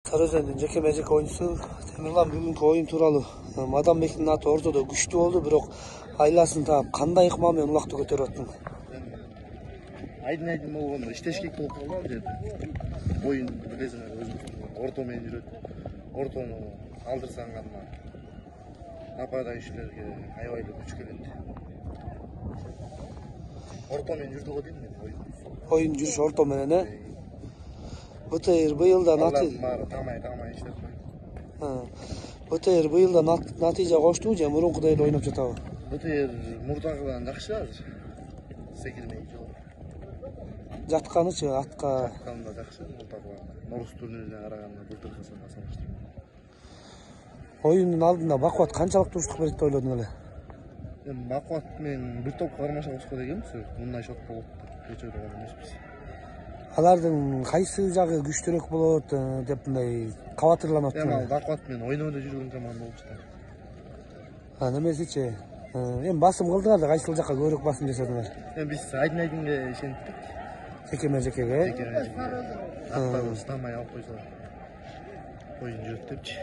Sarıözen'in Cekemecek oyuncusu Temirlan bugünkü oyun turalı Madambek'in atı ortada güçlü oldu, biroq айласын таап кандай ыкма менен улакты көтөрүп аттың? Айдын болгондо иштешкек болуп калды ал жерде. Оюн билесиңер, өзүңүз орто менен жүрөт. Ортону алдырсаң гана нападающийлерге аябай эле күч келет. Орто менен жүрдү го дейм мен оюн. Oyun жүрүш орто менен, БТР быйылдан тамай иштеп койду. БТР быйылдан натыйжа коштубу же мурункудай эле ойноп жатабы? БТР мурдагыдан жакшы азыр. Секирмей жол. Жатканычы атка Атканда жакшы, мурдагыдан. Норус турнирине караганда былтыркы салыштырмак. oyundun алдында Бакубат канчалык туруштук берет деп ойлодуң эле? Эми Бакубат менен бир топ кармаша кошко дегенбиз, мындай шот болот деп ойлогон эмеспиз. Алардын кайсы жагы күчтүүрөөк болот деп мындай кабатырланып Эми атты. Бакубат менен ойноп эле жүргөн команда болчу да. Немесичи? Эми басым кылдыңар да кайсыл жакка көбүрөөк басым жасадыңар? Эми биз айдынга ишенттик. Жекеме-жекеге. Аттарды устамай алып койсо оюн жүрөт депчи.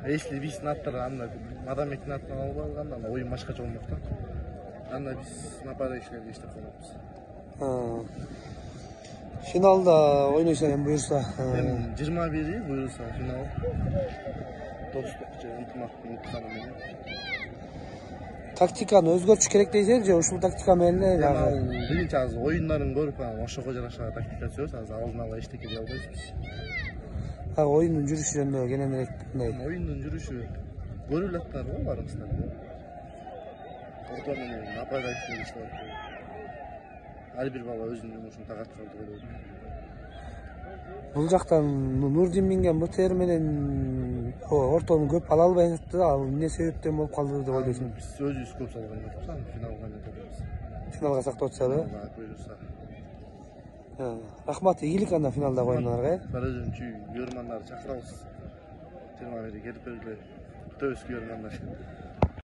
Если биздин аттар анда Мадамбектин аттан алып алганда анда оюн башкача болмок да. Анда биз нападающийлерге иштеп коймокпуз. Финалда ойнойсуңар эми буюрса. Эми 21 буюрса финал. Достук же ынтымактын ыкмасы менен. Тактиканы өзгөртүш керек дейсиңер же ушул тактика менен эле? Биринчи азыр оюндарын көрүп ошого жараша тактика түзөбүз. Азыр алдын ала эчтеке дей албайбыз. Oyundun жүрүшү жөнүндө кененирээк мындай. Оюндун жүрүшү көрүп элаттар го баарыңыздар. Орто менен нападающий иштеп атты. Ар бир бала өзүнүн жумушун тагат кылды деп ойлойм. Бул жактан Нурдин минген БТР менен ортону көп ала албай жатты да, ал эмне себептен болуп калды деп ойлойсуң? Биз өзүбүз көп салган жокпуз, финалга жетебиз. Финалга сактап атышабы? Буюрса. Рахмат, ийгилик анда финалдагы оюндарга. Sarıözenчи үйөрмандарды чакырабыз. 21 келип бергиле. Күтөбүз үйөрмандар.